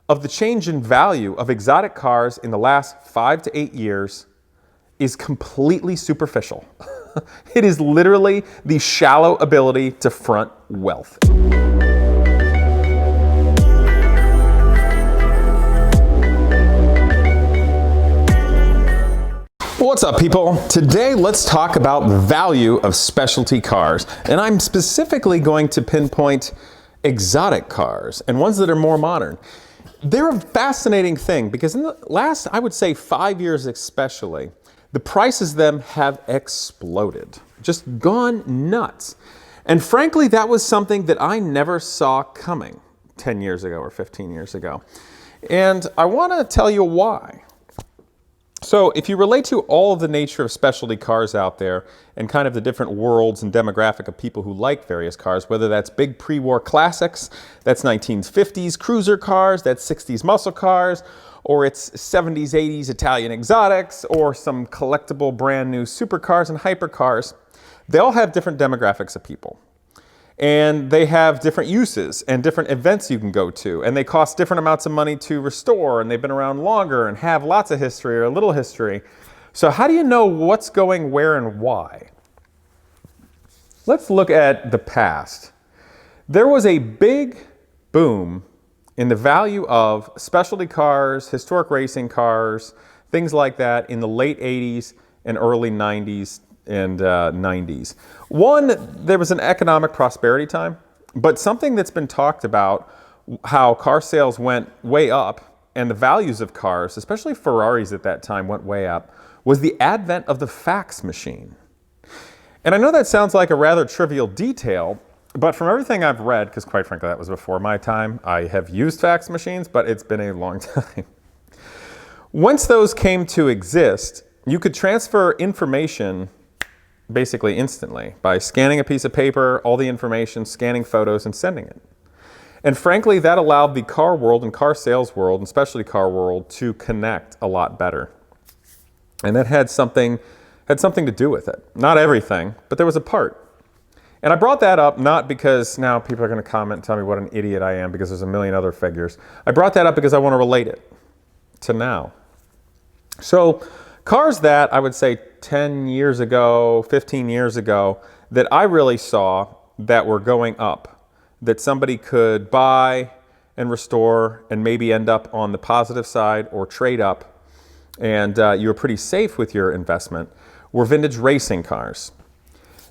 of the change in value of exotic cars in the last 5 to 8 years is completely superficial. It is literally the shallow ability to front wealth. What's up, people? Today, let's talk about the value of specialty cars. And I'm specifically going to pinpoint exotic cars and ones that are more modern. They're a fascinating thing because in the last, I would say 5 years especially, the prices of them have exploded, just gone nuts. And frankly, that was something that I never saw coming 10 years ago or 15 years ago. And I want to tell you why. So if you relate to all of the nature of specialty cars out there and kind of the different worlds and demographic of people who like various cars, whether that's big pre-war classics, that's 1950s cruiser cars, that's 60s muscle cars, or it's 70s, 80s Italian exotics, or some collectible brand new supercars and hypercars, they all have different demographics of people. And they have different uses and different events you can go to. And they cost different amounts of money to restore. And they've been around longer and have lots of history or a little history. So how do you know what's going where and why? Let's look at the past. There was a big boom in the value of specialty cars, historic racing cars, things like that in the late 80s and early 90s and 90s. One, there was an economic prosperity time, but something that's been talked about, how car sales went way up and the values of cars, especially Ferraris at that time, went way up, was the advent of the fax machine. And I know that sounds like a rather trivial detail, but from everything I've read, because quite frankly that was before my time, I have used fax machines, but it's been a long time. Once those came to exist, you could transfer information basically instantly by scanning a piece of paper, all the information, scanning photos, and sending it. And frankly, that allowed the car world and car sales world and specialty car world to connect a lot better. And that had something to do with it. Not everything, but there was a part. And I brought that up not because now people are going to comment and tell me what an idiot I am because there's a million other figures. I brought that up because I want to relate it to now. So cars that I would say 10 years ago, 15 years ago, that I really saw that were going up, that somebody could buy and restore and maybe end up on the positive side or trade up, and you were pretty safe with your investment, were vintage racing cars.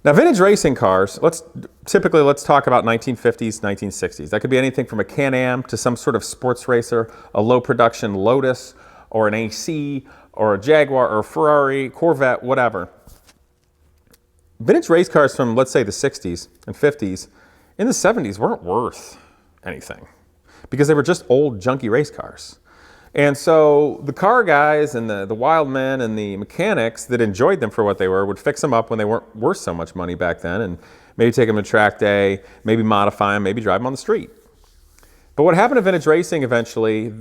Now, vintage racing cars, let's talk about 1950s, 1960s. That could be anything from a Can-Am to some sort of sports racer, a low production Lotus or an AC, or a Jaguar, or a Ferrari, Corvette, whatever. Vintage race cars from, let's say, the 60s and 50s, in the 70s weren't worth anything because they were just old, junky race cars. And so the car guys and the wild men and the mechanics that enjoyed them for what they were would fix them up when they weren't worth so much money back then and maybe take them to track day, maybe modify them, maybe drive them on the street. But what happened to vintage racing eventually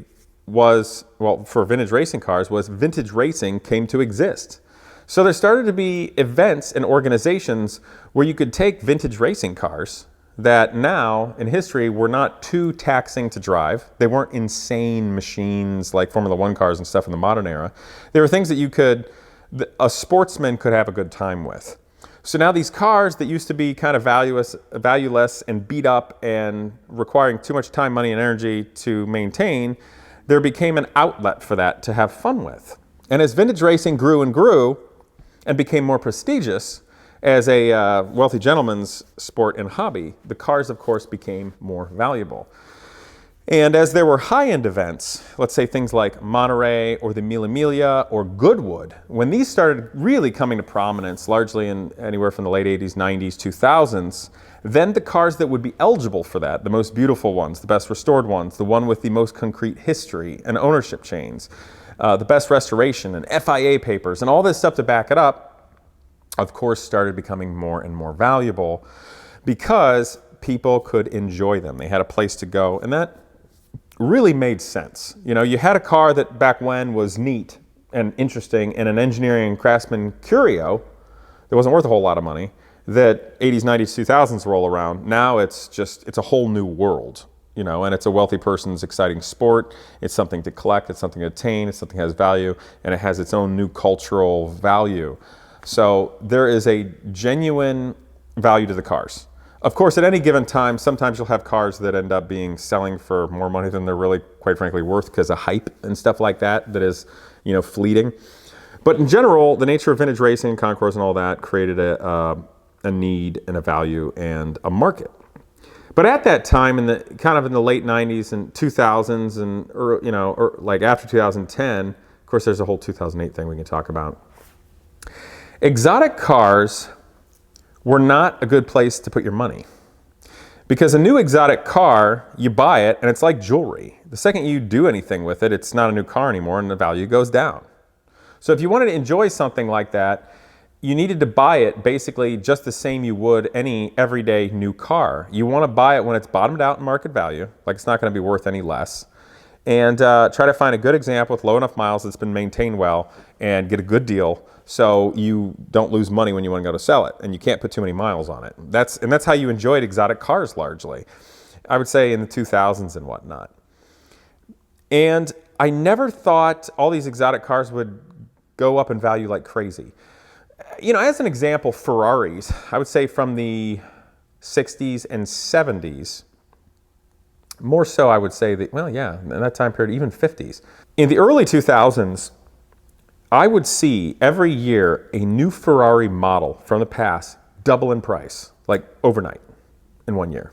was, well, for vintage racing cars, was vintage racing came to exist. So there started to be events and organizations where you could take vintage racing cars that now in history were not too taxing to drive. They weren't insane machines like Formula One cars and stuff in the modern era. They were things that a sportsman could have a good time with. So now these cars that used to be kind of valueless and beat up and requiring too much time, money, and energy to maintain, there became an outlet for that to have fun with. And as vintage racing grew and grew and became more prestigious as a wealthy gentleman's sport and hobby, the cars, of course, became more valuable. And as there were high-end events, let's say things like Monterey or the Mille Miglia or Goodwood, when these started really coming to prominence, largely in anywhere from the late 80s, 90s, 2000s, then the cars that would be eligible for that, the most beautiful ones, the best restored ones, the one with the most concrete history and ownership chains, the best restoration and FIA papers and all this stuff to back it up, of course, started becoming more and more valuable because people could enjoy them. They had a place to go, and that really made sense. You know, you had a car that back when was neat and interesting and an engineering and craftsman curio that wasn't worth a whole lot of money, that 80s, 90s, 2000s roll around. Now it's a whole new world. and it's a wealthy person's exciting sport. It's something to collect, it's something to attain, it's something that has value, and it has its own new cultural value. So there is a genuine value to the cars. Of course, at any given time, sometimes you'll have cars that end up selling for more money than they're really, quite frankly, worth because of hype and stuff like that is, fleeting. But in general, the nature of vintage racing, concours and all that created a need and a value and a market. But at that time, in the late 90s and 2000s or like after 2010, of course, there's a whole 2008 thing we can talk about. Exotic cars were not a good place to put your money. Because a new exotic car, you buy it and it's like jewelry. The second you do anything with it, it's not a new car anymore and the value goes down. So if you wanted to enjoy something like that, you needed to buy it basically just the same you would any everyday new car. You want to buy it when it's bottomed out in market value, like it's not going to be worth any less. And try to find a good example with low enough miles that's been maintained well and get a good deal so you don't lose money when you want to go to sell it, and you can't put too many miles on it. That's how you enjoyed exotic cars largely, I would say in the 2000s and whatnot. And I never thought all these exotic cars would go up in value like crazy. As an example, Ferraris, I would say from the 60s and 70s, more so I would say that, in that time period, even 50s. In the early 2000s, I would see every year a new Ferrari model from the past double in price, like overnight in 1 year.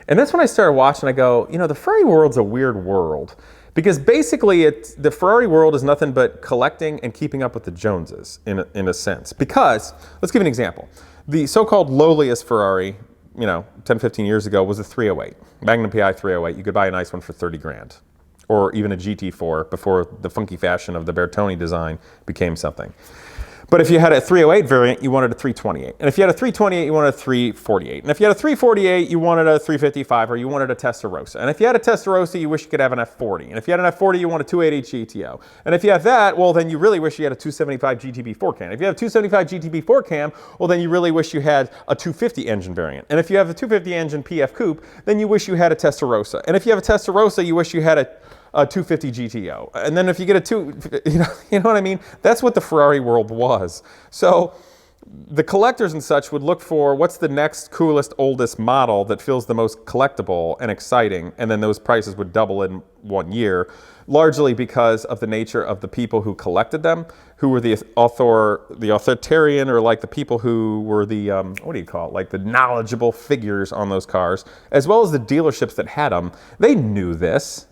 And that's when I started watching, I go, the Ferrari world's a weird world. Because basically, the Ferrari world is nothing but collecting and keeping up with the Joneses, in a sense. Because, let's give an example. The so-called lowliest Ferrari, 10, 15 years ago was a 308. Magnum PI 308. You could buy a nice one for 30 grand. Or even a GT4 before the funky fashion of the Bertone design became something. But if you had a 308 variant, you wanted a 328. And if you had a 328, you wanted a 348. And if you had a 348, you wanted a 355 or you wanted a Testarossa. And if you had a Testarossa, you wish you could have an F40. And if you had an F40, you want a 280 GTO. And if you have that, well, then you really wish you had a 275 GTB4 cam. If you have a 275 GTB4 cam, well, then you really wish you had a 250 engine variant. And if you have a 250 engine PF Coupe, then you wish you had a Testarossa. And if you have a Testarossa, you wish you had a 250 GTO. And then if you get a you know what I mean? That's what the Ferrari world was. So the collectors and such would look for what's the next coolest, oldest model that feels the most collectible and exciting, and then those prices would double in 1 year, largely because of the nature of the people who collected them, who were the authoritarian, or like the people who were the, like the knowledgeable figures on those cars, as well as the dealerships that had them. They knew this.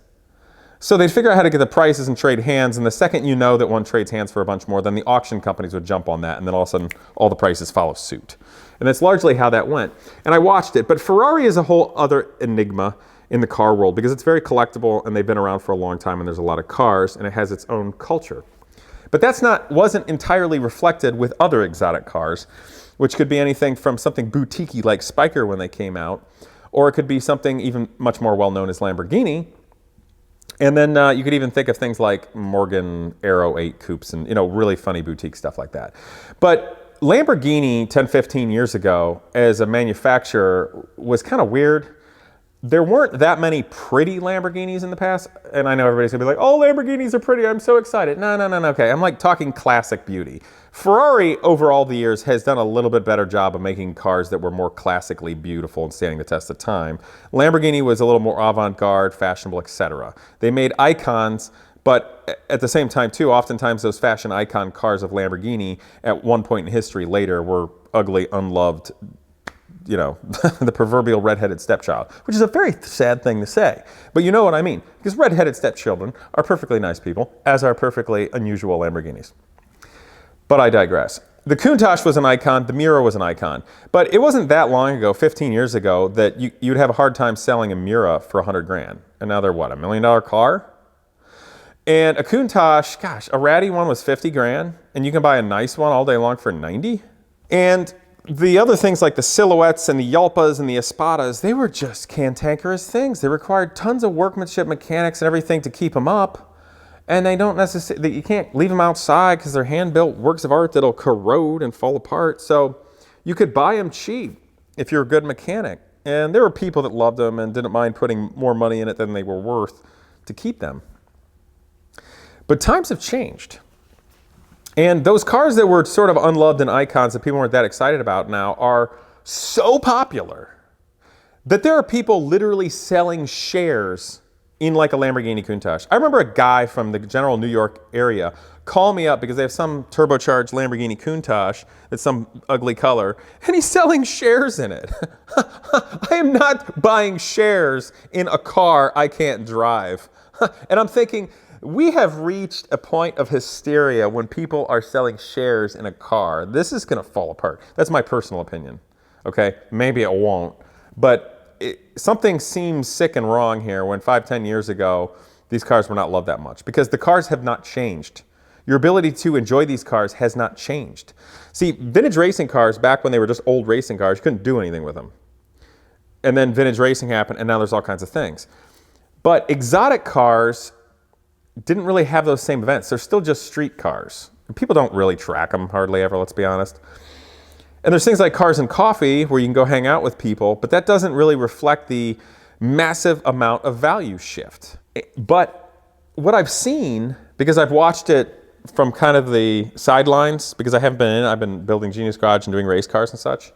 So they'd figure out how to get the prices and trade hands, and the second you know that one trades hands for a bunch more, then the auction companies would jump on that, and then all of a sudden, all the prices follow suit. And that's largely how that went. And I watched it, but Ferrari is a whole other enigma in the car world, because it's very collectible, and they've been around for a long time, and there's a lot of cars, and it has its own culture. But wasn't entirely reflected with other exotic cars, which could be anything from something boutique-y like Spyker when they came out, or it could be something even much more well-known as Lamborghini. And then you could even think of things like Morgan Aero 8 coupes and really funny boutique stuff like that. But Lamborghini 10, 15 years ago as a manufacturer was kind of weird. There weren't that many pretty Lamborghinis in the past. And I know everybody's going to be like, oh, Lamborghinis are pretty. I'm so excited. No. Okay, I'm like talking classic beauty. Ferrari, over all the years, has done a little bit better job of making cars that were more classically beautiful and standing the test of time. Lamborghini was a little more avant-garde, fashionable, etc. They made icons, but at the same time, too, oftentimes those fashion icon cars of Lamborghini at one point in history later were ugly, unloved, the proverbial redheaded stepchild, which is a very sad thing to say. But you know what I mean, because redheaded stepchildren are perfectly nice people, as are perfectly unusual Lamborghinis. But I digress. The Countach was an icon, the Mura was an icon. But it wasn't that long ago, 15 years ago, that you'd have a hard time selling a Mura for 100 grand. And now they're what, $1 million car? And a Countach, gosh, a ratty one was 50 grand, and you can buy a nice one all day long for 90. And the other things like the Silhouettes and the Yalpas and the Espadas, they were just cantankerous things. They required tons of workmanship, mechanics, and everything to keep them up. And they don't necessarily, you can't leave them outside because they're hand-built works of art that'll corrode and fall apart. So you could buy them cheap if you're a good mechanic. And there were people that loved them and didn't mind putting more money in it than they were worth to keep them. But times have changed. And those cars that were sort of unloved and icons that people weren't that excited about now are so popular that there are people literally selling shares in like a Lamborghini Countach. I remember a guy from the general New York area call me up because they have some turbocharged Lamborghini Countach that's some ugly color, and he's selling shares in it. I am not buying shares in a car I can't drive. And I'm thinking, we have reached a point of hysteria when people are selling shares in a car. This is going to fall apart. That's my personal opinion. Okay, maybe it won't, but something seems sick and wrong here when 5-10 years ago, these cars were not loved that much because the cars have not changed. Your ability to enjoy these cars has not changed. See, vintage racing cars, back when they were just old racing cars, you couldn't do anything with them. And then vintage racing happened, and now there's all kinds of things. But exotic cars didn't really have those same events. They're still just street cars. And people don't really track them hardly ever, let's be honest. And there's things like Cars and Coffee where you can go hang out with people, but that doesn't really reflect the massive amount of value shift. But what I've seen, because I've watched it from kind of the sidelines, because I haven't been in it, I've been building Genius Garage and doing race cars and such.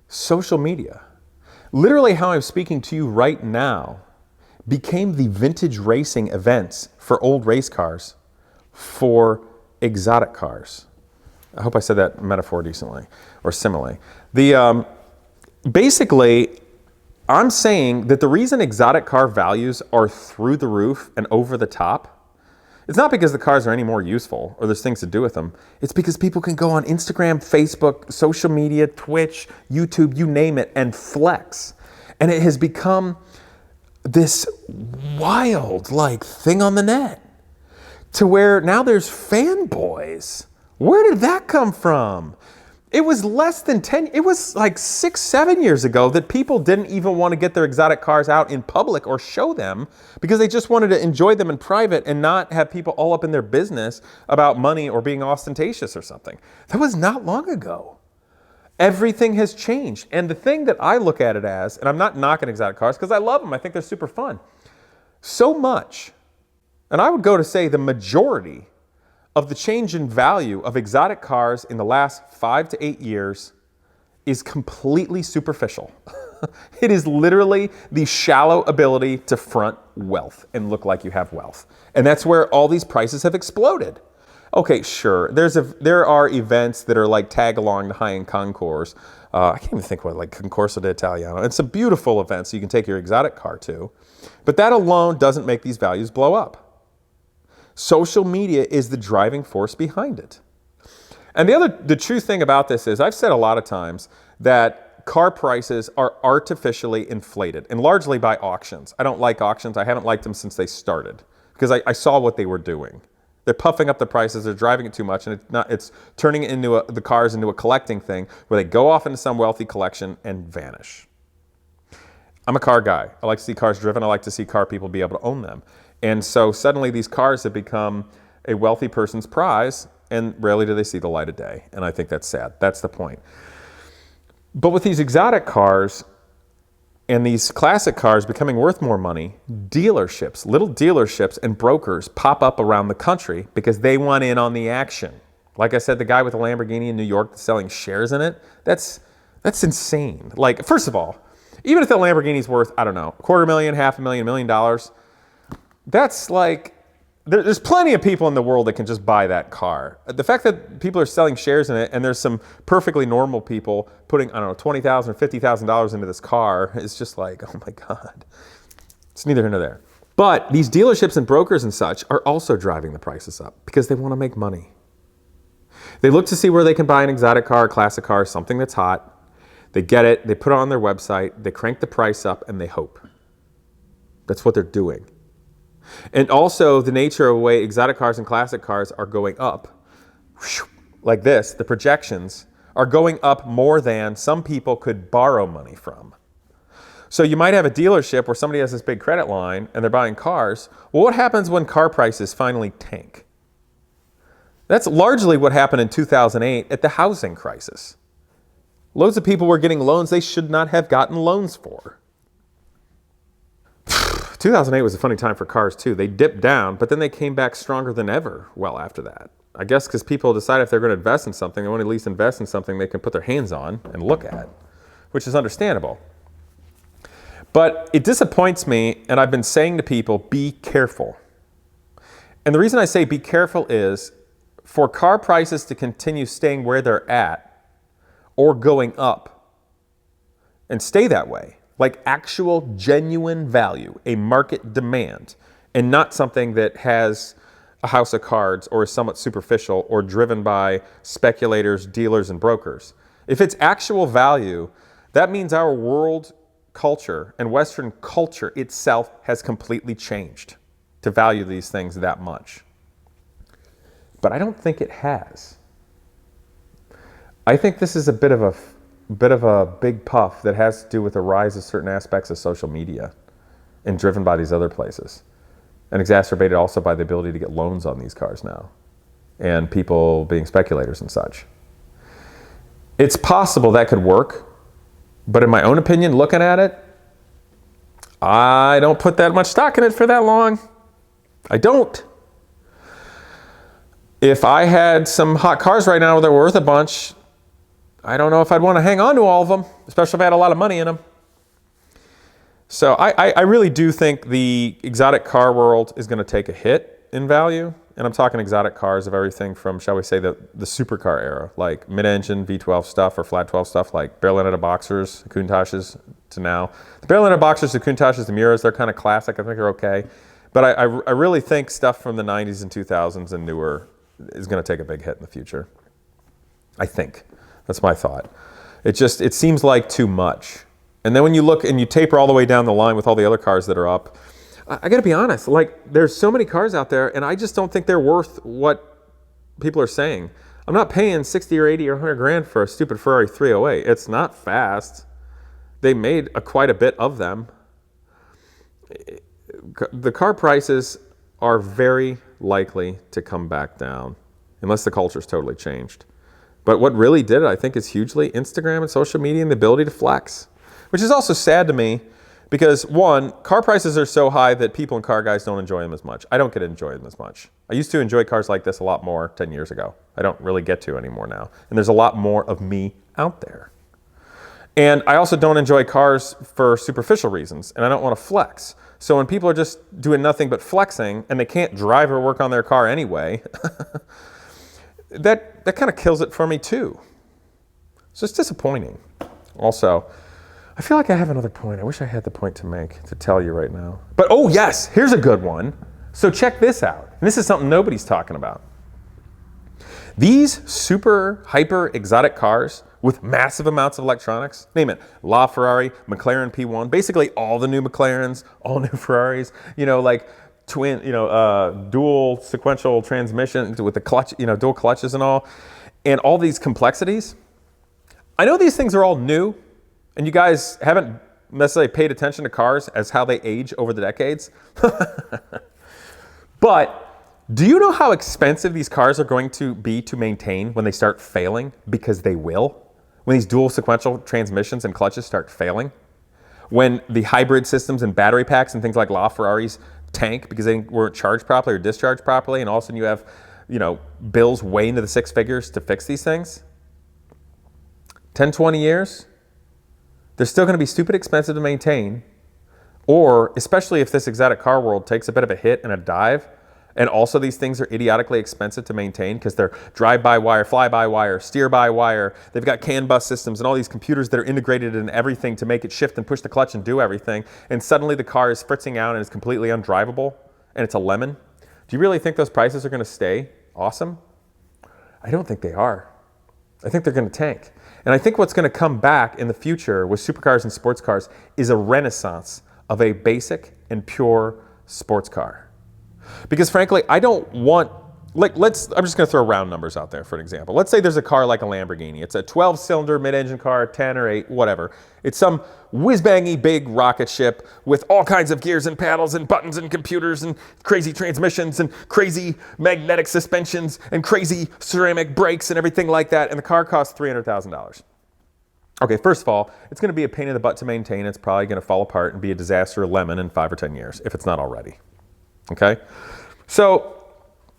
Social media, literally how I'm speaking to you right now, became the vintage racing events for old race cars for exotic cars. I hope I said that metaphor decently, or simile. Basically, I'm saying that the reason exotic car values are through the roof and over the top, it's not because the cars are any more useful or there's things to do with them. It's because people can go on Instagram, Facebook, social media, Twitch, YouTube, you name it, and flex. And it has become this wild, like, thing on the net to where now there's fanboys. Where did that come from? It was less than 10, it was like 6-7 years ago that people didn't even want to get their exotic cars out in public or show them because they just wanted to enjoy them in private and not have people all up in their business about money or being ostentatious or something. That was not long ago. Everything has changed. And the thing that I look at it as, and I'm not knocking exotic cars because I love them, I think they're super fun. So much, and I would go to say the majority of the change in value of exotic cars in the last 5 to 8 years is completely superficial. It is literally the shallow ability to front wealth and look like you have wealth. And that's where all these prices have exploded. Okay, sure, there are events that are like tag along to high-end concours. I can't even think what, like Concorso d'Italiano. It's a beautiful event, so you can take your exotic car to. But that alone doesn't make these values blow up. Social media is the driving force behind it. And the true thing about this is, I've said a lot of times that car prices are artificially inflated, and largely by auctions. I don't like auctions. I haven't liked them since they started, because I saw what they were doing. They're puffing up the prices, they're driving it too much, and it's turning it into the cars into a collecting thing where they go off into some wealthy collection and vanish. I'm a car guy. I like to see cars driven. I like to see car people be able to own them. And so suddenly these cars have become a wealthy person's prize, and rarely do they see the light of day. And I think that's sad. That's the point. But with these exotic cars and these classic cars becoming worth more money, dealerships, little dealerships and brokers pop up around the country because they want in on the action. Like I said, the guy with the Lamborghini in New York that's selling shares in it, that's insane. Like, first of all, even if the Lamborghini's worth, I don't know, $250,000, $500,000, $1 million, that's like, there's plenty of people in the world that can just buy that car. The fact that people are selling shares in it and there's some perfectly normal people putting, I don't know, $20,000 or $50,000 into this car is just like, oh my God. It's neither here nor there. But these dealerships and brokers and such are also driving the prices up because they want to make money. They look to see where they can buy an exotic car, a classic car, something that's hot. They get it, they put it on their website, they crank the price up, and they hope. That's what they're doing. And also the nature of the way exotic cars and classic cars are going up, like this, the projections are going up more than some people could borrow money from. So you might have a dealership where somebody has this big credit line and they're buying cars. Well, what happens when car prices finally tank? That's largely what happened in 2008 at the housing crisis. Loads of people were getting loans they should not have gotten loans for. 2008 was a funny time for cars too. They dipped down, but then they came back stronger than ever well after that. I guess because people decide if they're going to invest in something, they want to at least invest in something they can put their hands on and look at, which is understandable. But it disappoints me, and I've been saying to people, be careful. And the reason I say be careful is for car prices to continue staying where they're at or going up and stay that way, like actual genuine value, a market demand, and not something that has a house of cards or is somewhat superficial or driven by speculators, dealers, and brokers. If it's actual value, that means our world culture and Western culture itself has completely changed to value these things that much. But I don't think it has. I think this is a bit of a big puff that has to do with the rise of certain aspects of social media and driven by these other places, and exacerbated also by the ability to get loans on these cars now and people being speculators and such. It's possible that could work, but in my own opinion, looking at it, I don't put that much stock in it for that long. I don't. If I had some hot cars right now that were worth a bunch, I don't know if I'd want to hang on to all of them, especially if I had a lot of money in them. So I really do think the exotic car world is going to take a hit in value. And I'm talking exotic cars of everything from, shall we say, the supercar era, like mid-engine V12 stuff or flat 12 stuff, like barrel-ended Boxers, Countaches, to now. The barrel-ended Boxers, the Countaches, the Miuras, they're kind of classic. I think they're okay. But I really think stuff from the 90s and 2000s and newer is going to take a big hit in the future. I think. That's my thought. It seems like too much. And then when you look and you taper all the way down the line with all the other cars that are up, I got to be honest, like there's so many cars out there and I just don't think they're worth what people are saying. I'm not paying 60 or 80 or 100 grand for a stupid Ferrari 308. It's not fast. They made quite a bit of them. The car prices are very likely to come back down unless the culture's totally changed. But what really did it, I think, is hugely Instagram and social media and the ability to flex, which is also sad to me because, one, car prices are so high that people and car guys don't enjoy them as much. I don't get to enjoy them as much. I used to enjoy cars like this a lot more 10 years ago. I don't really get to anymore now. And there's a lot more of me out there. And I also don't enjoy cars for superficial reasons, and I don't want to flex. So when people are just doing nothing but flexing and they can't drive or work on their car anyway, that kind of kills it for me too. So it's disappointing. Also, I feel like I have another point. I wish I had the point to make, to tell you right now. But oh yes, here's a good one. So check this out. And this is something nobody's talking about. These super hyper exotic cars with massive amounts of electronics, name it, Ferrari, McLaren P1, basically all the new McLarens, all new Ferraris, like twin, dual sequential transmission with the clutch, dual clutches and all these complexities. I know these things are all new, and you guys haven't necessarily paid attention to cars as how they age over the decades. But do you know how expensive these cars are going to be to maintain when they start failing? Because they will. When these dual sequential transmissions and clutches start failing. When the hybrid systems and battery packs and things like Ferraris tank because they weren't charged properly or discharged properly, and all of a sudden you have, bills way into the six figures to fix these things. 10, 20 years, they're still going to be stupid expensive to maintain, or especially if this exotic car world takes a bit of a hit and a dive, and also these things are idiotically expensive to maintain because they're drive-by-wire, fly-by-wire, steer-by-wire. They've got CAN bus systems and all these computers that are integrated in everything to make it shift and push the clutch and do everything. And suddenly the car is fritzing out and is completely undrivable and it's a lemon. Do you really think those prices are going to stay awesome? I don't think they are. I think they're going to tank. And I think what's going to come back in the future with supercars and sports cars is a renaissance of a basic and pure sports car. Because frankly, I don't want, I'm just going to throw round numbers out there for an example. Let's say there's a car like a Lamborghini. It's a 12-cylinder mid-engine car, 10 or 8, whatever. It's some whiz-bangy big rocket ship with all kinds of gears and paddles and buttons and computers and crazy transmissions and crazy magnetic suspensions and crazy ceramic brakes and everything like that. And the car costs $300,000. Okay, first of all, it's going to be a pain in the butt to maintain. It's probably going to fall apart and be a disaster lemon in 5 or 10 years, if it's not already. Okay? So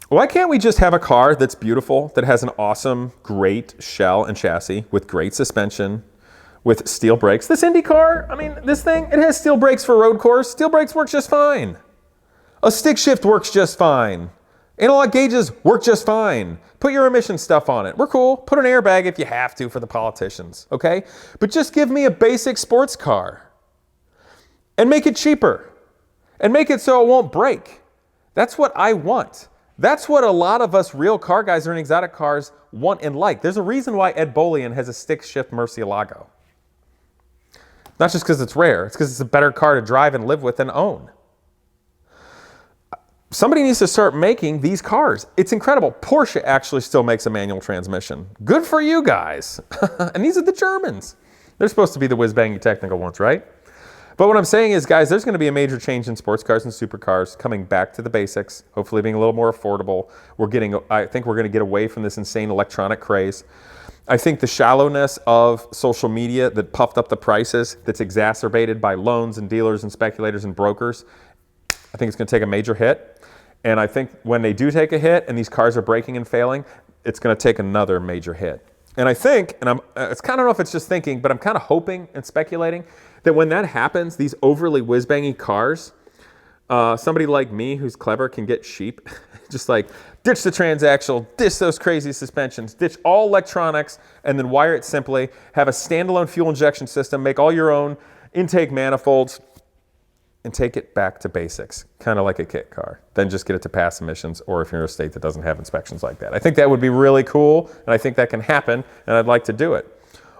why can't we just have a car that's beautiful, that has an awesome, great shell and chassis with great suspension, with steel brakes? This Indy car, I mean, this thing, it has steel brakes for road course. Steel brakes work just fine. A stick shift works just fine. Analog gauges work just fine. Put your emission stuff on it. We're cool. Put an airbag if you have to for the politicians, okay? But just give me a basic sports car and make it cheaper and make it so it won't break. That's what I want. That's what a lot of us real car guys or in exotic cars want and like. There's a reason why Ed Bolian has a stick shift Murcielago. Not just because it's rare. It's because it's a better car to drive and live with and own. Somebody needs to start making these cars. It's incredible. Porsche actually still makes a manual transmission. Good for you guys. And these are the Germans. They're supposed to be the whiz-bangy technical ones, right? But what I'm saying is, guys, there's going to be a major change in sports cars and supercars, coming back to the basics, hopefully being a little more affordable. I think we're going to get away from this insane electronic craze. I think the shallowness of social media that puffed up the prices, that's exacerbated by loans and dealers and speculators and brokers, I think it's going to take a major hit. And I think when they do take a hit and these cars are breaking and failing, it's going to take another major hit. And I think, and it's kind of, I don't know if it's just thinking, but I'm kind of hoping and speculating that when that happens, these overly whiz-bangy cars, somebody like me who's clever can get cheap. Just like ditch the transaxle, ditch those crazy suspensions, ditch all electronics, and then wire it simply. Have a standalone fuel injection system, make all your own intake manifolds, and take it back to basics, kind of like a kit car. Then just get it to pass emissions, or if you're in a state that doesn't have inspections like that. I think that would be really cool, and I think that can happen, and I'd like to do it.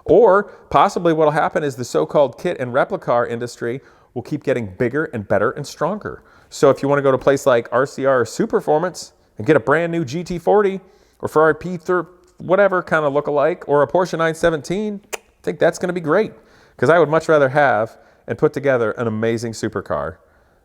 Or possibly what will happen is the so-called kit and replica car industry will keep getting bigger and better and stronger. So if you want to go to a place like RCR or Superformance and get a brand new GT40 or Ferrari P30, whatever kind of look-alike, or a Porsche 917, I think that's going to be great, because I would much rather have and put together an amazing supercar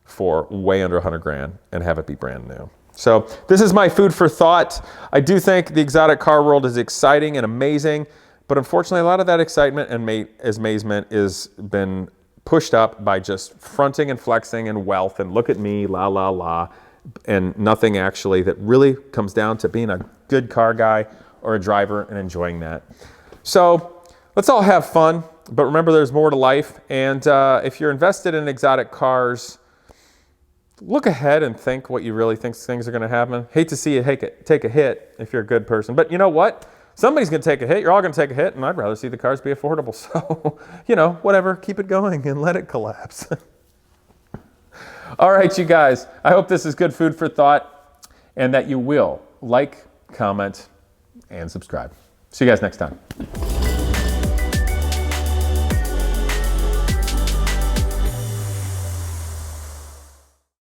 for way under 100 grand and have it be brand new. So this is my food for thought. I do think the exotic car world is exciting and amazing, but unfortunately a lot of that excitement and amazement has been pushed up by just fronting and flexing and wealth and look at me, la, la, la, and nothing actually that really comes down to being a good car guy or a driver and enjoying that. So let's all have fun. But remember, there's more to life. And if you're invested in exotic cars, look ahead and think what you really think things are going to happen. Hate to see you take a hit if you're a good person. But you know what? Somebody's going to take a hit. You're all going to take a hit. And I'd rather see the cars be affordable. So, whatever. Keep it going and let it collapse. All right, you guys. I hope this is good food for thought and that you will like, comment, and subscribe. See you guys next time.